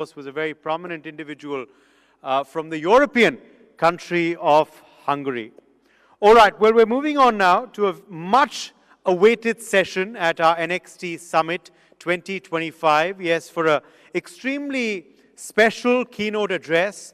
was a very prominent individual from the European country of Hungary. All right, well, we're moving on now to a much awaited session at our NXT Summit 2025. Yes, for an extremely special keynote address,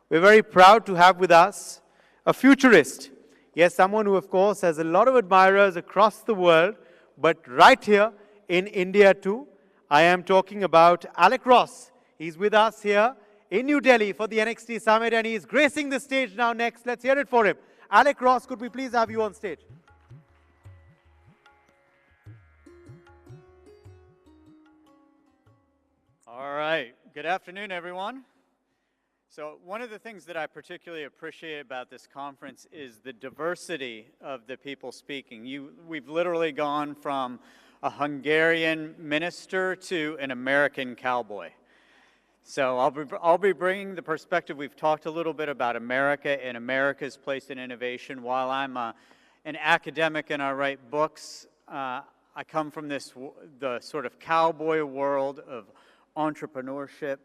we're very proud to have with us a futurist. Yes, someone who, of course, has a lot of admirers across the world, but right here in India too. I am talking about Alec Ross. He's with us here in New Delhi for the NXT Summit, and he's gracing the stage now next. Let's hear it for him. Alec Ross, could we please have you on stage? All right. Good afternoon, everyone. So one of the things that I particularly appreciate about this conference is the diversity of the people speaking. We've literally gone from a Hungarian minister to an American cowboy. So I'll be bringing the perspective. We've talked a little bit about America and America's place in innovation. While I'm an academic and I write books, I come from the sort of cowboy world of entrepreneurship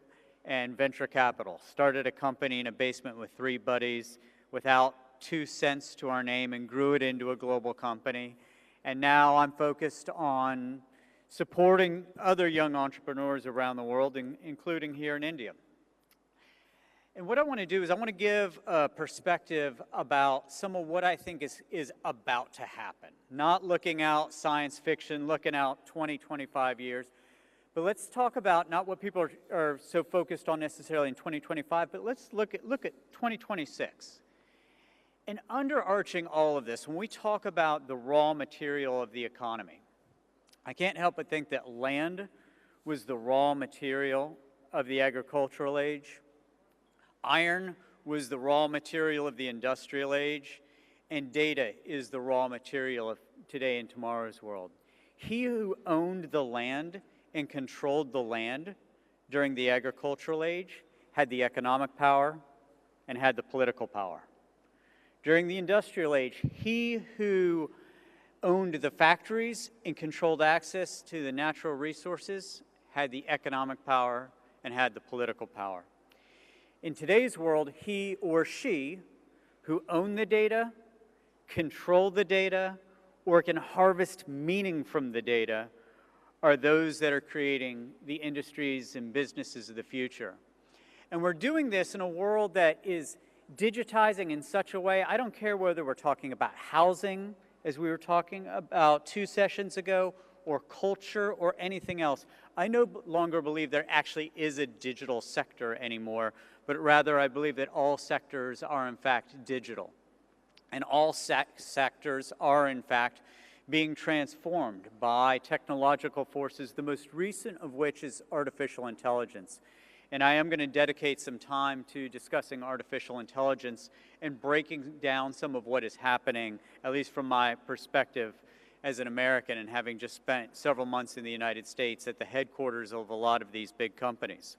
and venture capital. Started a company in a basement with 3 buddies without 2 cents to our name and grew it into a global company. And now I'm focused on supporting other young entrepreneurs around the world, including here in India. And what I want to do is I want to give a perspective about some of what I think is about to happen. Not looking out science fiction, looking out 20, 25 years. But let's talk about not what people are so focused on necessarily in 2025, but let's look at 2026. And underarching all of this, when we talk about the raw material of the economy, I can't help but think that land was the raw material of the agricultural age, iron was the raw material of the industrial age, and data is the raw material of today and tomorrow's world. He who owned the land and controlled the land during the agricultural age had the economic power and had the political power. During the industrial age, he who owned the factories and controlled access to the natural resources had the economic power and had the political power. In today's world, he or she who owned the data, controlled the data, or can harvest meaning from the data are those that are creating the industries and businesses of the future. And we're doing this in a world that is digitizing in such a way, I don't care whether we're talking about housing, as we were talking about 2 sessions ago, or culture, or anything else. I no longer believe there actually is a digital sector anymore, but rather I believe that all sectors are in fact digital. And all sectors are in fact being transformed by technological forces, the most recent of which is artificial intelligence. And I am going to dedicate some time to discussing artificial intelligence and breaking down some of what is happening, at least from my perspective as an American and having just spent several months in the United States at the headquarters of a lot of these big companies.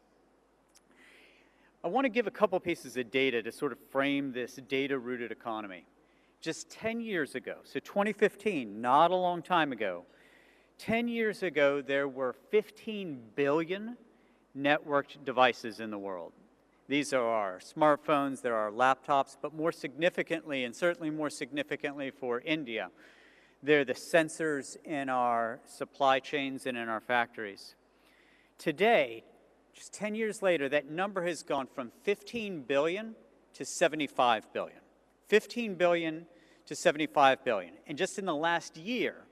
I want to give a couple pieces of data to sort of frame this data-rooted economy. Just 10 years ago, so 2015, not a long time ago, 10 years ago there were 15 billion networked devices in the world. These are our smartphones, there are laptops, but more significantly, and certainly more significantly for India, they're the sensors in our supply chains and in our factories. Today, just 10 years later, that number has gone from 15 billion to 75 billion. 15 billion to 75 billion. And just in the last year,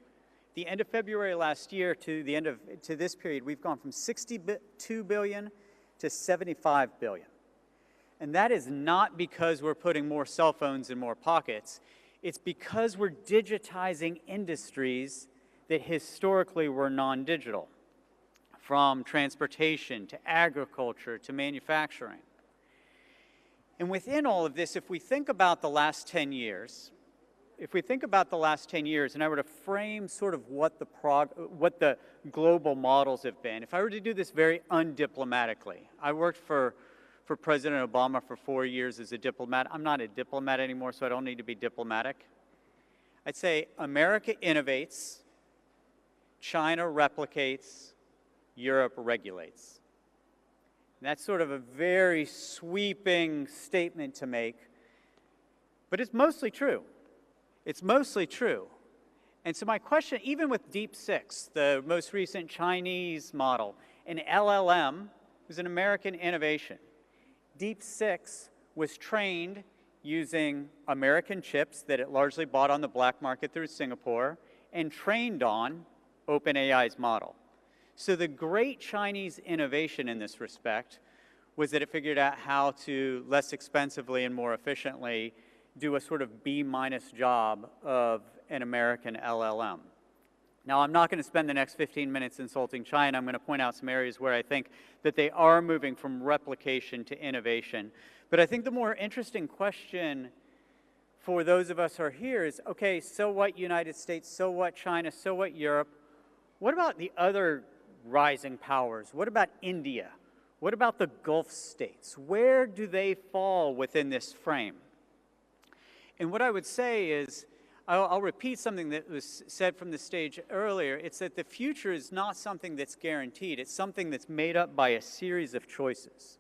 the end of February last year to this period, we've gone from 62 billion to 75 billion. And that is not because we're putting more cell phones in more pockets. It's because we're digitizing industries that historically were non-digital, from transportation to agriculture to manufacturing. And within all of this, if we think about the last 10 years, and I were to frame sort of what the global models have been, if I were to do this very undiplomatically, I worked for President Obama for 4 years as a diplomat. I'm not a diplomat anymore, so I don't need to be diplomatic. I'd say America innovates, China replicates, Europe regulates. That's sort of a very sweeping statement to make, but it's mostly true. It's mostly true. And so my question, even with Deep 6, the most recent Chinese model, an LLM was an American innovation. Deep 6 was trained using American chips that it largely bought on the black market through Singapore and trained on OpenAI's model. So the great Chinese innovation in this respect was that it figured out how to less expensively and more efficiently do a sort of B- job of an American LLM. Now, I'm not going to spend the next 15 minutes insulting China. I'm going to point out some areas where I think that they are moving from replication to innovation. But I think the more interesting question for those of us who are here is, okay, so what United States, so what China, so what Europe? What about the other rising powers? What about India? What about the Gulf states? Where do they fall within this frame? And what I would say is, I'll repeat something that was said from the stage earlier. It's that the future is not something that's guaranteed. It's something that's made up by a series of choices.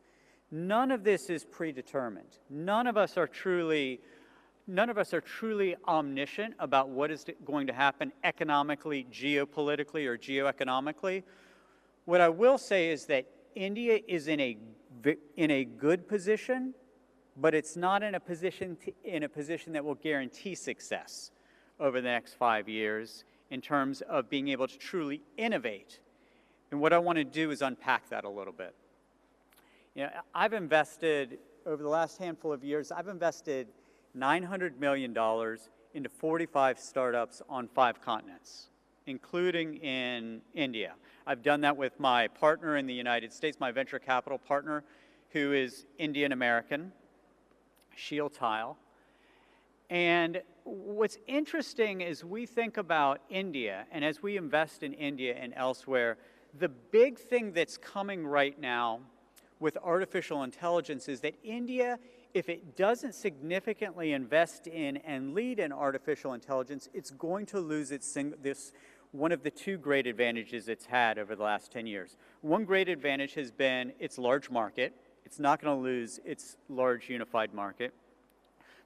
None of this is predetermined. None of us are truly omniscient about what is going to happen economically, geopolitically, or geoeconomically. What I will say is that India is in a good position, but it's not in a position that will guarantee success over the next 5 years in terms of being able to truly innovate. And what I want to do is unpack that a little bit. You know, I've invested, over the last handful of years, I've invested $900 million into 45 startups on 5 continents, including in India. I've done that with my partner in the United States, my venture capital partner, who is Indian American, Shield Tile. And what's interesting is we think about India, and as we invest in India and elsewhere, the big thing that's coming right now with artificial intelligence is that India, if it doesn't significantly invest in and lead in artificial intelligence, it's going to lose one of the 2 great advantages it's had over the last 10 years. One great advantage has been its large market. It's not going to lose its large unified market.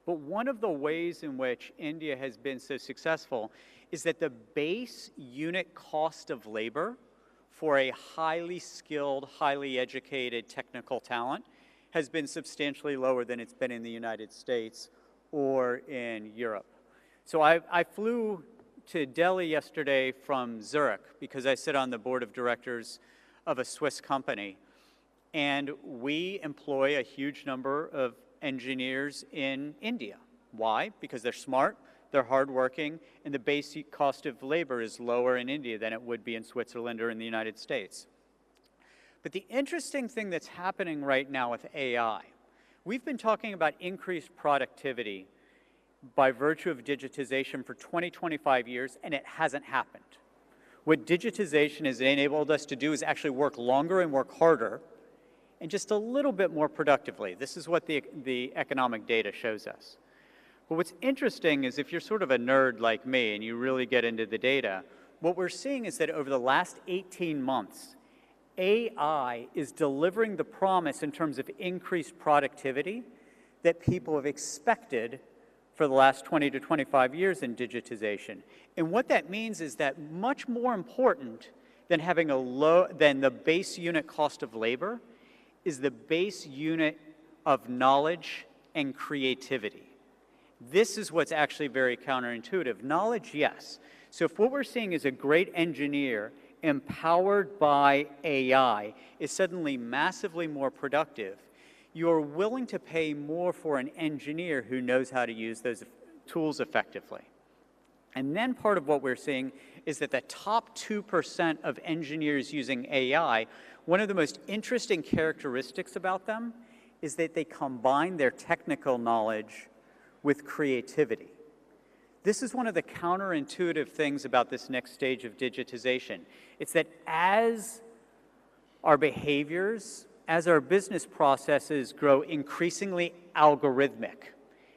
But one of the ways in which India has been so successful is that the base unit cost of labor for a highly skilled, highly educated technical talent has been substantially lower than it's been in the United States or in Europe. So I flew to Delhi yesterday from Zurich because I sit on the board of directors of a Swiss company. And we employ a huge number of engineers in India. Why? Because they're smart, they're hardworking, and the basic cost of labor is lower in India than it would be in Switzerland or in the United States. But the interesting thing that's happening right now with AI, we've been talking about increased productivity by virtue of digitization for 20, 25 years, and it hasn't happened. What digitization has enabled us to do is actually work longer and work harder, and just a little bit more productively. This is what the economic data shows us. But what's interesting is if you're sort of a nerd like me and you really get into the data, what we're seeing is that over the last 18 months, AI is delivering the promise in terms of increased productivity that people have expected for the last 20 to 25 years in digitization. And what that means is that much more important than having than the base unit cost of labor is the base unit of knowledge and creativity. This is what's actually very counterintuitive. Knowledge, yes. So if what we're seeing is a great engineer empowered by AI is suddenly massively more productive, you're willing to pay more for an engineer who knows how to use those tools effectively. And then part of what we're seeing is that the top 2% of engineers using AI, one of the most interesting characteristics about them is that they combine their technical knowledge with creativity. This is one of the counterintuitive things about this next stage of digitization. It's that as our behaviors, as our business processes grow increasingly algorithmic,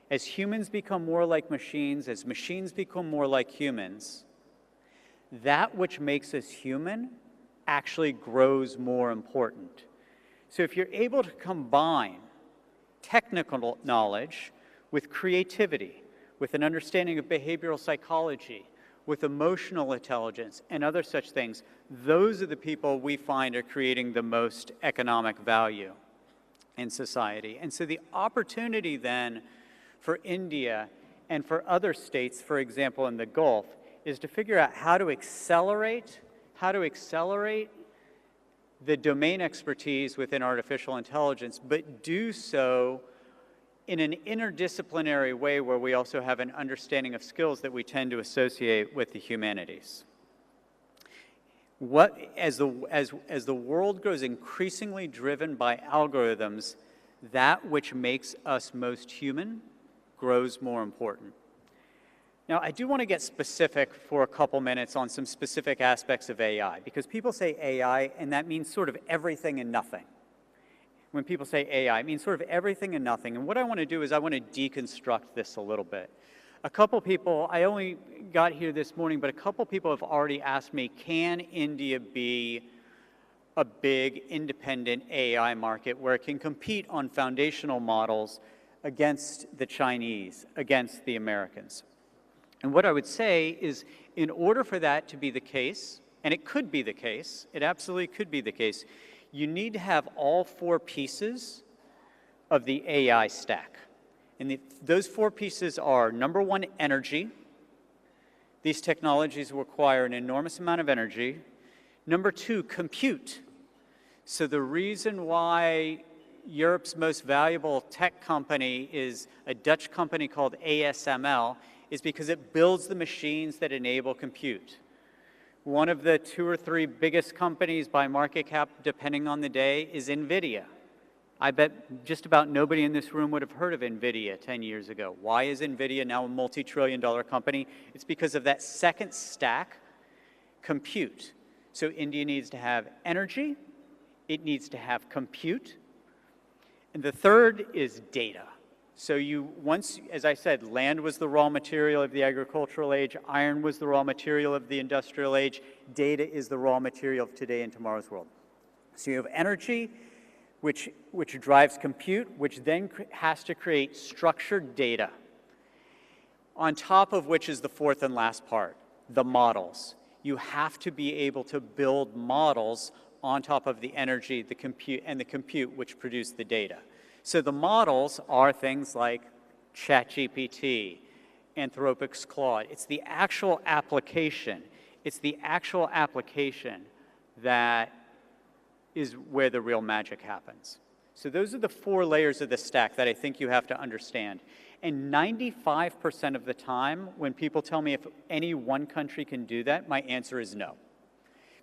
as humans become more like machines, as machines become more like humans, that which makes us human actually grows more important. So if you're able to combine technical knowledge with creativity, with an understanding of behavioral psychology, with emotional intelligence and other such things, those are the people we find are creating the most economic value in society. And so the opportunity then for India and for other states, for example, in the Gulf, is to figure out how to accelerate the domain expertise within artificial intelligence, but do so in an interdisciplinary way where we also have an understanding of skills that we tend to associate with the humanities. As the world grows increasingly driven by algorithms, that which makes us most human grows more important. Now, I do want to get specific for a couple minutes on some specific aspects of AI, because people say AI, and that means sort of everything and nothing. When people say AI, it means sort of everything and nothing. And what I want to do is I want to deconstruct this a little bit. A couple people, I only got here this morning, but a couple people have already asked me, can India be a big independent AI market where it can compete on foundational models against the Chinese, against the Americans? And what I would say is, in order for that to be the case, and it could be the case, it absolutely could be the case, you need to have all four pieces of the AI stack. And those four pieces are, number one, energy. These technologies require an enormous amount of energy. Number two, compute. So the reason why Europe's most valuable tech company is a Dutch company called ASML is because it builds the machines that enable compute. One of the 2 or 3 biggest companies by market cap, depending on the day, is NVIDIA. I bet just about nobody in this room would have heard of NVIDIA 10 years ago. Why is NVIDIA now a multi-trillion-dollar company? It's because of that second stack, compute. So India needs to have energy, it needs to have compute, and the third is data. So once, as I said, land was the raw material of the agricultural age, iron was the raw material of the industrial age, data is the raw material of today and tomorrow's world. So you have energy, which drives compute, which then has to create structured data, on top of which is the fourth and last part, the models. You have to be able to build models on top of the energy, the compute which produce the data. So the models are things like ChatGPT, Anthropic's Claude. It's the actual application. It's the actual application that is where the real magic happens. So those are the 4 layers of the stack that I think you have to understand. And 95% of the time, when people tell me if any one country can do that, my answer is no.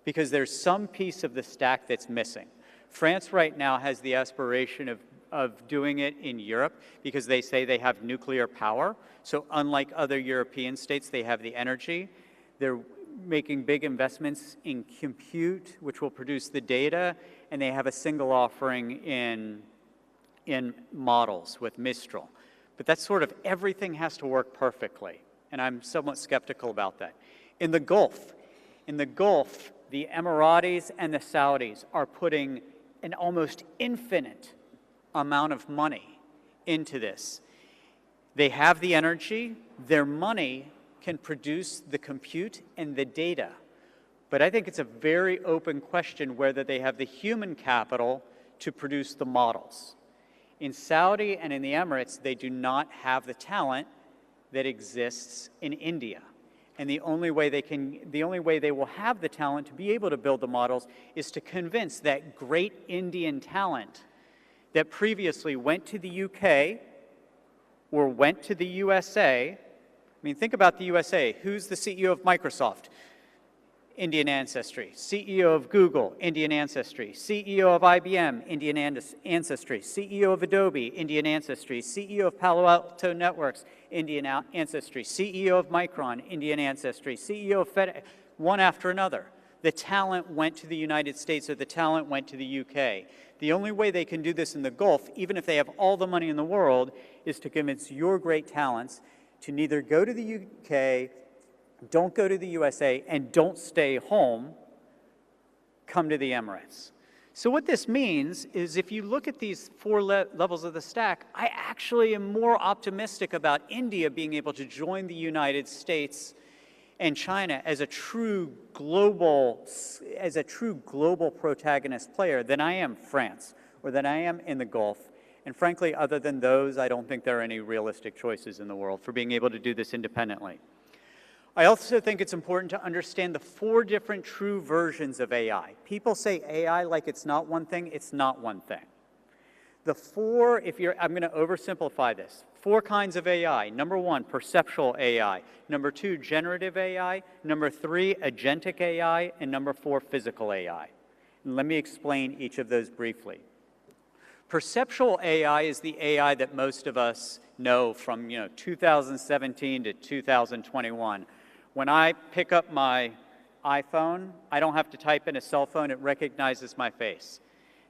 Because there's some piece of the stack that's missing. France right now has the aspiration of doing it in Europe because they say they have nuclear power. So unlike other European states, they have the energy. They're making big investments in compute, which will produce the data, and they have a single offering in models with Mistral. But that's sort of everything has to work perfectly, and I'm somewhat skeptical about that. In the Gulf, the Emiratis and the Saudis are putting an almost infinite amount of money into this. They have the energy, their money can produce the compute and the data. But I think it's a very open question whether they have the human capital to produce the models. In Saudi and in the Emirates, they do not have the talent that exists in India. And the only way they will have the talent to be able to build the models is to convince that great Indian talent that previously went to the UK or went to the USA. I mean, think about the USA. Who's the CEO of Microsoft? Indian ancestry. CEO of Google, Indian ancestry. CEO of IBM, Indian ancestry. CEO of Adobe, Indian ancestry. CEO of Palo Alto Networks, Indian ancestry. CEO of Micron, Indian ancestry. CEO of FedEx, one after another. The talent went to the United States or the talent went to the UK. The only way they can do this in the Gulf, even if they have all the money in the world, is to convince your great talents to neither go to the UK, don't go to the USA, and don't stay home, come to the Emirates. So what this means is if you look at these four levels of the stack, I actually am more optimistic about India being able to join the United States and China as a true global protagonist player than I am France or than I am in the Gulf. And frankly, other than those, I don't think there are any realistic choices in the world for being able to do this independently. I also think it's important to understand the four different true versions of AI. People say AI like it's not one thing. It's not one thing. The four, I'm going to oversimplify this. Four kinds of AI. Number one, perceptual AI. Number two, generative AI. Number three, agentic AI. And number four, physical AI. And let me explain each of those briefly. Perceptual AI is the AI that most of us know from 2017 to 2021. When I pick up my iPhone, I don't have to type in a cell phone, it recognizes my face.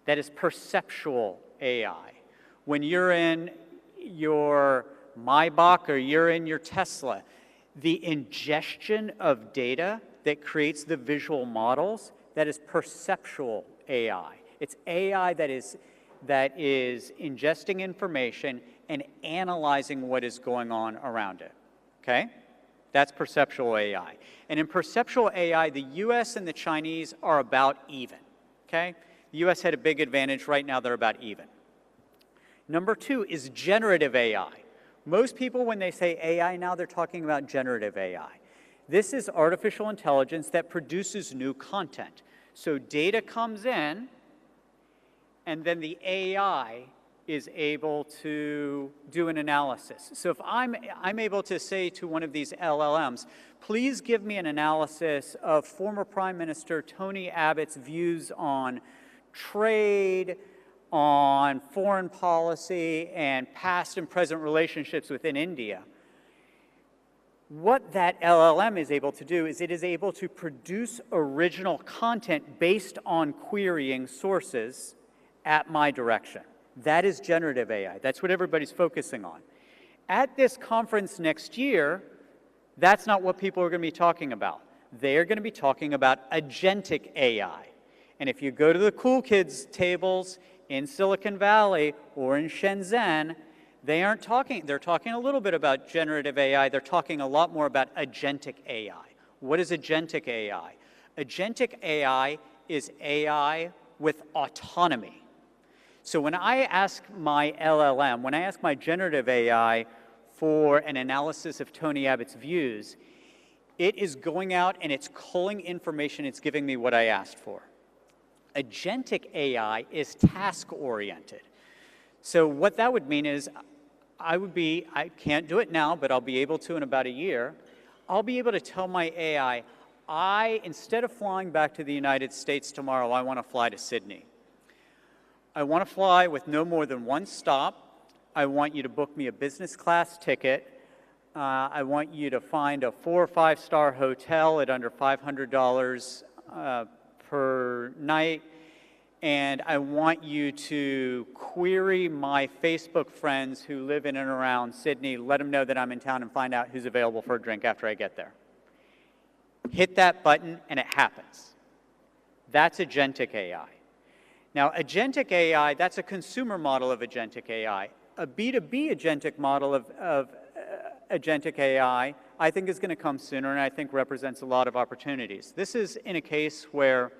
That is perceptual AI. When you're in your Maybach or you're in your Tesla, the ingestion of data that creates the visual models, that is perceptual AI. It's AI that is ingesting information and analyzing what is going on around it, okay? That's perceptual AI. And in perceptual AI, the US and the Chinese are about even, okay? The US had a big advantage. Right now, they're about even. Number two is generative AI. Most people, when they say AI now, they're talking about generative AI. This is artificial intelligence that produces new content. So data comes in, and then the AI is able to do an analysis. So if I'm able to say to one of these LLMs, please give me an analysis of former Prime Minister Tony Abbott's views on trade, on foreign policy, and past and present relationships within India. What that LLM is able to do is it is able to produce original content based on querying sources at my direction. That is generative AI. That's what everybody's focusing on. At this conference next year, that's not what people are going to be talking about. They're going to be talking about agentic AI. And if you go to the cool kids tables in Silicon Valley or in Shenzhen, they're talking a little bit about generative AI. They're talking a lot more about agentic AI. What is agentic AI? Agentic AI is AI with autonomy. So when I ask my LLM, when I ask my generative AI for an analysis of Tony Abbott's views, it is going out and it's culling information, it's giving me what I asked for. Agentic AI is task-oriented. So what that would mean is I can't do it now, but I'll be able to in about a year. I'll be able to tell my AI, instead of flying back to the United States tomorrow, I want to fly to Sydney. I want to fly with no more than one stop. I want you to book me a business class ticket. I want you to find a 4 or 5 star hotel at under $500 per night. And I want you to query my Facebook friends who live in and around Sydney, let them know that I'm in town, and find out who's available for a drink after I get there. Hit that button and it happens. That's agentic AI. Now, agentic AI, that's a consumer model of agentic AI. A B2B agentic model of agentic AI, I think is going to come sooner and I think represents a lot of opportunities. This is in a case where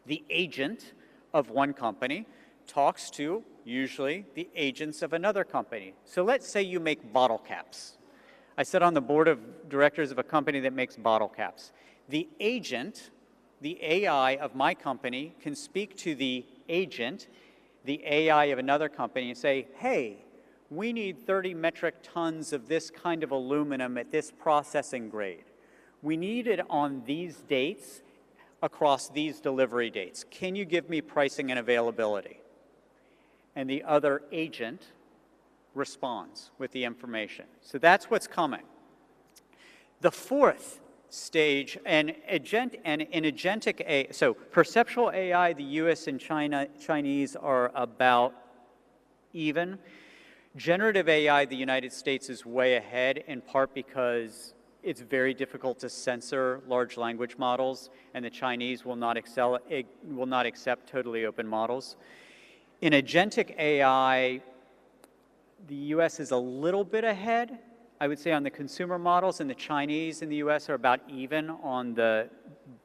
the agent of one company talks to, usually, the agents of another company. So let's say you make bottle caps. I sit on the board of directors of a company that makes bottle caps. The agent, the AI of my company, can speak to the agent, the AI of another company, and say, hey, we need 30 metric tons of this kind of aluminum at this processing grade. We need it on these dates across these delivery dates. Can you give me pricing and availability? And the other agent responds with the information. So that's what's coming. The fourth stage, and in agentic AI, so perceptual AI, the US and Chinese are about even. Generative AI, the United States is way ahead, in part because it's very difficult to censor large language models, and the Chinese will not accept totally open models. In agentic AI, the US is a little bit ahead, I would say, on the consumer models, and the Chinese in the US are about even on the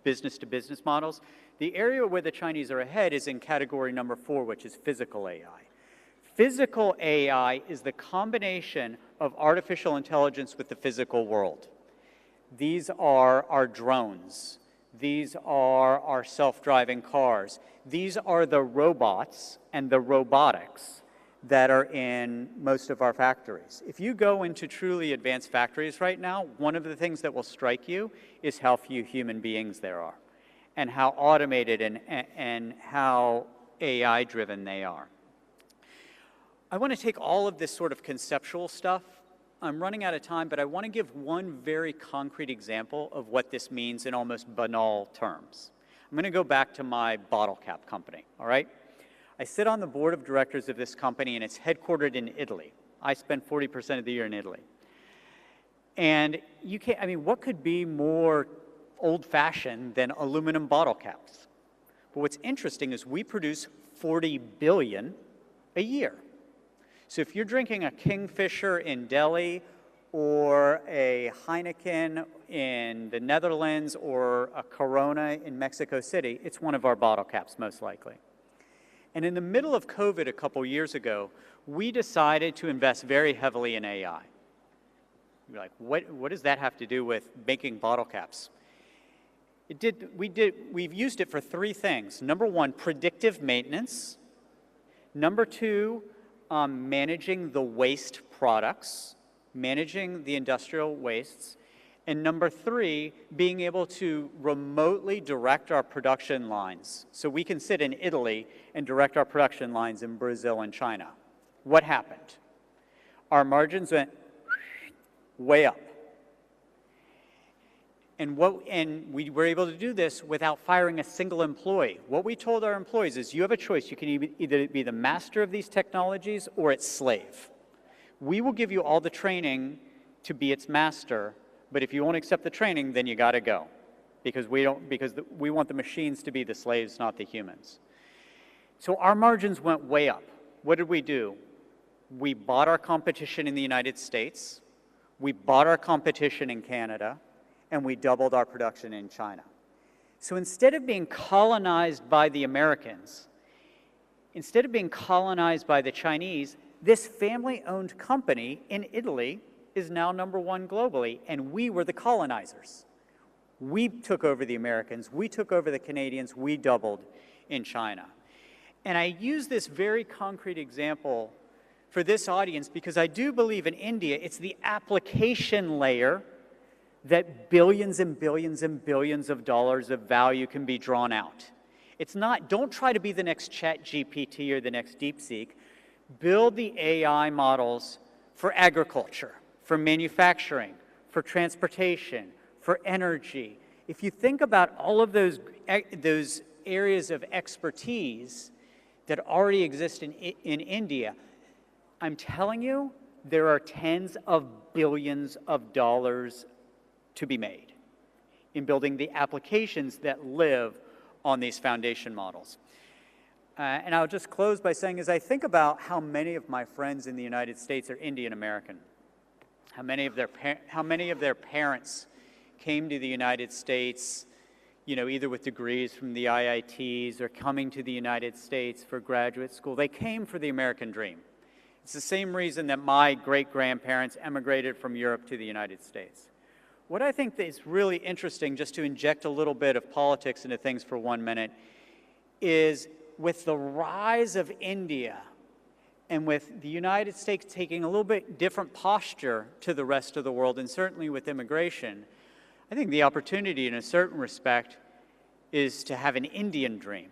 business-to-business models. The area where the Chinese are ahead is in category number 4, which is physical AI. Physical AI is the combination of artificial intelligence with the physical world. These are our drones. These are our self-driving cars. These are the robots and the robotics that are in most of our factories. If you go into truly advanced factories right now, one of the things that will strike you is how few human beings there are, and how automated and how AI-driven they are. I want to take all of this sort of conceptual stuff. I'm running out of time, but I want to give one very concrete example of what this means in almost banal terms. I'm going to go back to my bottle cap company, all right? I sit on the board of directors of this company, and it's headquartered in Italy. I spend 40% of the year in Italy. And you can't, I mean, what could be more old-fashioned than aluminum bottle caps? But what's interesting is we produce 40 billion a year. So if you're drinking a Kingfisher in Delhi, or a Heineken in the Netherlands, or a Corona in Mexico City, it's one of our bottle caps, most likely. And in the middle of COVID a couple years ago, we decided to invest very heavily in AI. You're like, what does that have to do with making bottle caps? We've used it for 3 things. Number 1, predictive maintenance. Number 2, managing the waste products, managing the industrial wastes. And number 3, being able to remotely direct our production lines. So we can sit in Italy and direct our production lines in Brazil and China. What happened? Our margins went way up. And we were able to do this without firing a single employee. What we told our employees is, you have a choice. You can either be the master of these technologies or its slave. We will give you all the training to be its master, but if you won't accept the training, then you got to go, because we want the machines to be the slaves, not the humans. So our margins went way up. What did we do? We bought our competition in the United States, we bought our competition in Canada, and we doubled our production in China. So instead of being colonized by the Americans, instead of being colonized by the Chinese, this family-owned company in Italy is now number 1 globally, and we were the colonizers. We took over the Americans, we took over the Canadians, we doubled in China. And I use this very concrete example for this audience because I do believe in India, it's the application layer that billions and billions and billions of dollars of value can be drawn out. It's not, don't try to be the next ChatGPT or the next DeepSeek. Build the AI models for agriculture, for manufacturing, for transportation, for energy. If you think about all of those areas of expertise that already exist in India, I'm telling you, there are tens of billions of dollars to be made in building the applications that live on these foundation models. And I'll just close by saying, as I think about how many of my friends in the United States are Indian American, how many of their parents came to the United States, you know, either with degrees from the IITs or coming to the United States for graduate school. They came for the American dream. It's the same reason that my great-grandparents emigrated from Europe to the United States. What I think is really interesting, just to inject a little bit of politics into things for 1 minute, is with the rise of India and with the United States taking a little bit different posture to the rest of the world, and certainly with immigration, I think the opportunity in a certain respect is to have an Indian dream.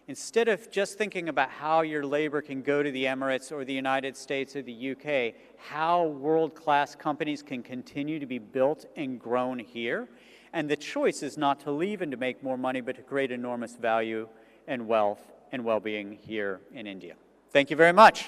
Instead of just thinking about how your labor can go to the Emirates or the United States or the UK, how world-class companies can continue to be built and grown here. And the choice is not to leave and to make more money, but to create enormous value and wealth and well-being here in India. Thank you very much.